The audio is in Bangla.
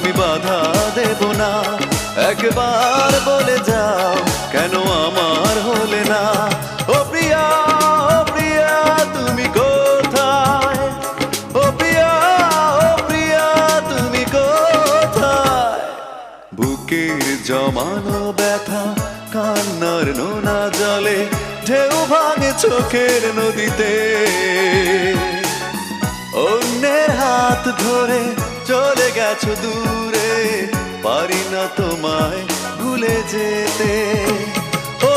আমি বাধা দেব না। একবার বলে যাও কেন আমার হলে না। ও প্রিয়া, ও প্রিয়া তুমি কোথায়? ও প্রিয়া, ও প্রিয়া তুমি কোথায়? বুকের জমানো ব্যথা কান্নার নোনা জলে ঢেউ ভাঙে চোখের নদীতে। অন্যের হাত ধরে চলে গেছো দূরে, পারি না তোমায় ভুলে যেতে।